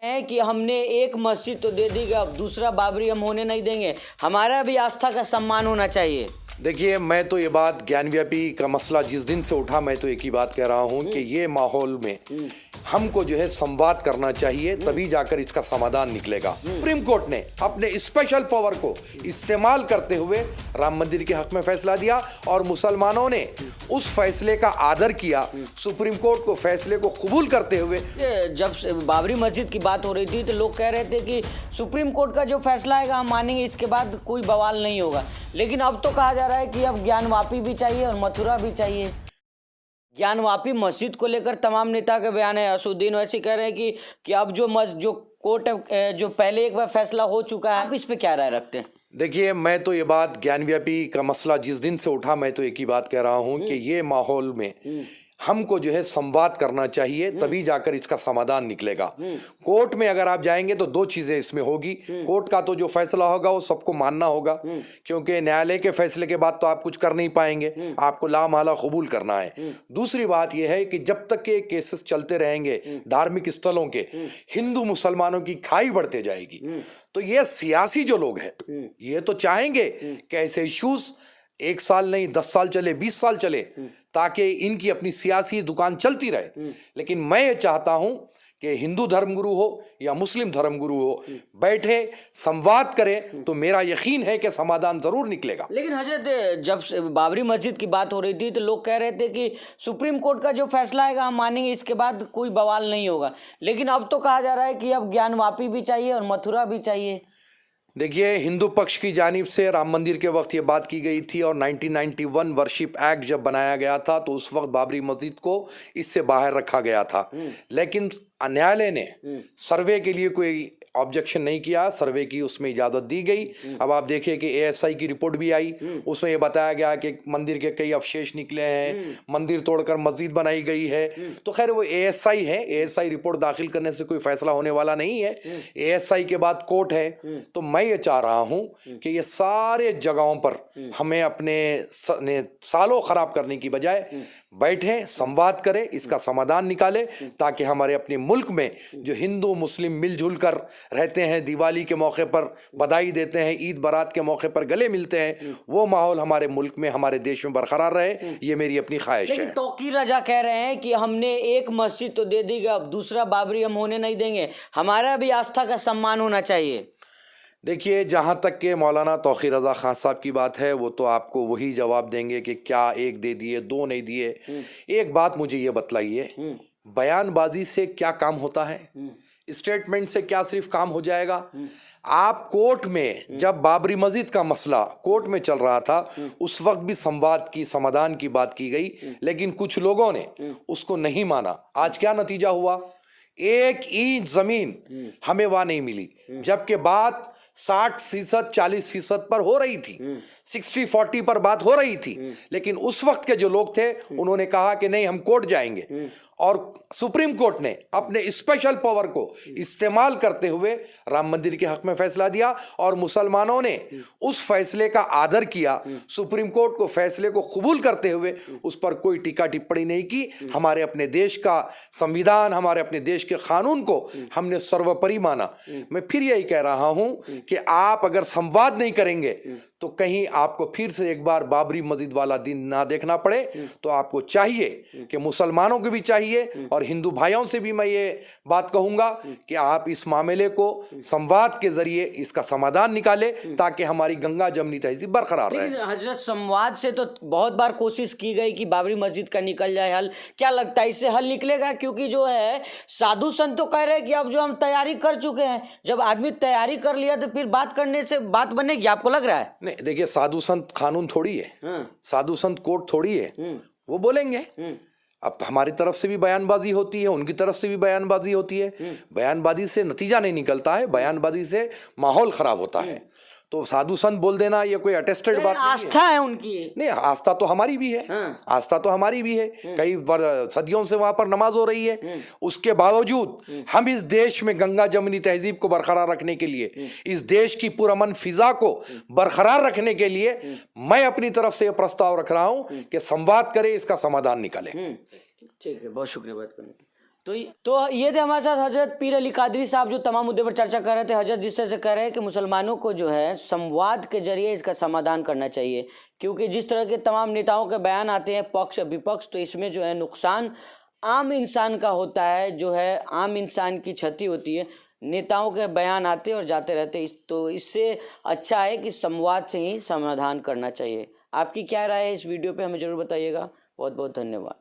है कि हमने एक मस्जिद तो दे दी, अब दूसरा बाबरी हम होने नहीं देंगे। हमारा भी आस्था का सम्मान होना चाहिए। देखिए, मैं तो ये बात ज्ञानव्यापी का मसला जिस दिन से उठा, मैं तो एक ही बात कह रहा हूँ कि ये माहौल में हमको जो है संवाद करना चाहिए, तभी जाकर इसका समाधान निकलेगा। सुप्रीम कोर्ट ने अपने स्पेशल पावर को इस्तेमाल करते हुए राम मंदिर के हक में फैसला दिया और मुसलमानों ने उस फैसले का आदर किया। सुप्रीम कोर्ट को फैसले को कबूल करते हुए जब बाबरी मस्जिद की बात हो रही थी तो लोग कह रहे थे कि सुप्रीम कोर्ट का जो फैसला आएगा हम मानेंगे, इसके बाद कोई बवाल नहीं होगा। लेकिन अब तो कहा जा रहा है कि अब ज्ञानवापी भी चाहिए और मथुरा भी चाहिए। ज्ञानवापी मस्जिद को लेकर तमाम नेता के बयान है। असुद्दीन वैसे कह रहे हैं कि अब जो कोर्ट जो पहले एक बार फैसला हो चुका है, आप इस पे क्या राय रखते हैं? देखिए, मैं तो ये बात ज्ञानव्यापी का मसला जिस दिन से उठा, मैं तो एक ही बात कह रहा हूँ कि ये माहौल में हमको जो है संवाद करना चाहिए, तभी जाकर इसका समाधान निकलेगा। कोर्ट में अगर आप जाएंगे तो दो चीजें इसमें होगी। कोर्ट का तो जो फैसला होगा वो सबको मानना होगा, क्योंकि न्यायालय के फैसले के बाद तो आप कुछ कर नहीं पाएंगे, आपको लामाला कबूल करना है। दूसरी बात यह है कि जब तक के केसेस चलते रहेंगे धार्मिक स्थलों के, हिंदू मुसलमानों की खाई बढ़ते जाएगी। तो ये सियासी जो लोग हैं ये तो चाहेंगे कि ऐसे इश्यूज 1 साल नहीं 10 साल चले, 20 साल चले, ताकि इनकी अपनी सियासी दुकान चलती रहे। लेकिन मैं ये चाहता हूं कि हिंदू धर्मगुरु हो या मुस्लिम धर्मगुरु हो, बैठे संवाद करें तो मेरा यकीन है कि समाधान जरूर निकलेगा। लेकिन हजरत, जब बाबरी मस्जिद की बात हो रही थी तो लोग कह रहे थे कि सुप्रीम कोर्ट का जो फैसला आएगा हम मानेंगे, इसके बाद कोई बवाल नहीं होगा। लेकिन अब तो कहा जा रहा है कि अब ज्ञानवापी भी चाहिए और मथुरा भी चाहिए। देखिए, हिंदू पक्ष की जानिब से राम मंदिर के वक्त ये बात की गई थी और 1991 वर्शिप एक्ट जब बनाया गया था तो उस वक्त बाबरी मस्जिद को इससे बाहर रखा गया था। लेकिन न्यायालय ने सर्वे के लिए कोई ऑब्जेक्शन नहीं किया, सर्वे की उसमें इजाज़त दी गई। अब आप देखिए कि एएसआई की रिपोर्ट भी आई, उसमें ये बताया गया कि मंदिर के कई अवशेष निकले हैं, मंदिर तोड़कर मस्जिद बनाई गई है। तो खैर वो एएसआई है, एएसआई रिपोर्ट दाखिल करने से कोई फैसला होने वाला नहीं है। एएसआई के बाद कोर्ट है। तो मैं ये चाह रहा हूँ कि ये सारे जगहों पर हमें अपने सालों खराब करने की बजाय बैठे संवाद करें, इसका समाधान निकाले, ताकि हमारे अपने मुल्क में जो हिंदू मुस्लिम मिलजुल कर रहते हैं, दिवाली के मौके पर बधाई देते हैं, ईद बारात के मौके पर गले मिलते हैं, वो माहौल हमारे मुल्क में, हमारे देश में बरकरार रहे, ये मेरी अपनी ख्वाहिश है। तौकीर रजा कह रहे हैं कि हमने एक मस्जिद तो दे दी, अब दूसरा बाबरी हम होने नहीं देंगे। हमारा भी आस्था का सम्मान होना चाहिए। देखिए, जहाँ तक के मौलाना तौकीर रजा खान साहब की बात है, वो तो आपको वही जवाब देंगे कि क्या एक दे दिए, 2 नहीं दिए। एक बात मुझे ये बतलाइए, बयानबाजी से क्या काम होता है? स्टेटमेंट से क्या सिर्फ काम हो जाएगा? आप कोर्ट में, जब बाबरी मस्जिद का मसला कोर्ट में चल रहा था, उस वक्त भी संवाद की, समाधान की बात की गई, लेकिन कुछ लोगों ने उसको नहीं माना। आज क्या नतीजा हुआ? 1 इंच जमीन हमें वहां नहीं मिली, जबकि बात 60% 40% पर हो रही थी, 60-40 पर बात हो रही थी। लेकिन उस वक्त के जो लोग थे उन्होंने कहा कि नहीं, हम कोर्ट जाएंगे, और सुप्रीम कोर्ट ने अपने स्पेशल पावर को इस्तेमाल करते हुए राम मंदिर के हक में फैसला दिया और मुसलमानों ने उस फैसले का आदर किया। सुप्रीम कोर्ट को फैसले को कबूल करते हुए उस पर कोई टीका टिप्पणी नहीं की। हमारे अपने देश का संविधान, हमारे अपने देश के कानून को हमने सर्वोपरि माना। मैं फिर यही कह रहा हूं कि आप अगर संवाद नहीं करेंगे तो कहीं आपको फिर से एक बार बाबरी मस्जिद वाला दिन ना देखना पड़े। तो आपको चाहिए कि मुसलमानों को भी चाहिए और हिंदू भाइयों से भी मैं ये बात कहूंगा कि आप इस मामले को संवाद के जरिए इसका समाधान निकाले, ताकि हमारी गंगा जमनी तहजीब बरकरार रहे। हजरत, संवाद से तो बहुत बार कोशिश की गई कि बाबरी मस्जिद का निकल जाए हल। क्या लगता है इससे हल निकलेगा? क्योंकि जो है साधु संत तो कह रहे हैं कि अब जो हम तैयारी कर चुके हैं, जब आदमी तैयारी कर लिया तो फिर बात करने से बात बनेगी। आपको लग रहा है? नहीं, देखिए, साधु संत कानून थोड़ी है, साधु संत कोर्ट थोड़ी है, वो बोलेंगे। अब हमारी तरफ से भी बयानबाजी होती है, उनकी तरफ से भी बयानबाजी होती है। बयानबाजी से नतीजा नहीं निकलता है, बयानबाजी से माहौल खराब होता है। तो साधु संत बोल देना ये कोई अटेस्टेड बात नहीं है। आस्था है उनकी। नहीं, आस्था तो हमारी भी है, आस्था तो हमारी भी है। कई सदियों से वहां पर नमाज हो रही है। उसके बावजूद हम इस देश में गंगा जमनी तहजीब को बरकरार रखने के लिए, इस देश की पुरअमन फिजा को बरकरार रखने के लिए मैं अपनी तरफ से यह प्रस्ताव रख रहा हूं कि संवाद करें, इसका समाधान निकालें। ठीक है, बहुत शुक्रिया बात करने के लिए। तो ये थे हमारे साथ हजरत पीर अली कादरी साहब, जो तमाम मुद्दे पर चर्चा कर रहे थे। हजरत जिस तरह से कह रहे हैं कि मुसलमानों को जो है संवाद के जरिए इसका समाधान करना चाहिए, क्योंकि जिस तरह के तमाम नेताओं के बयान आते हैं पक्ष विपक्ष, तो इसमें जो है नुकसान आम इंसान का होता है, जो है आम इंसान की क्षति होती है। नेताओं के बयान आते और जाते रहते, तो इससे अच्छा है कि संवाद से ही समाधान करना चाहिए। आपकी क्या राय है इस वीडियो पे, हमें ज़रूर बताइएगा। बहुत बहुत धन्यवाद।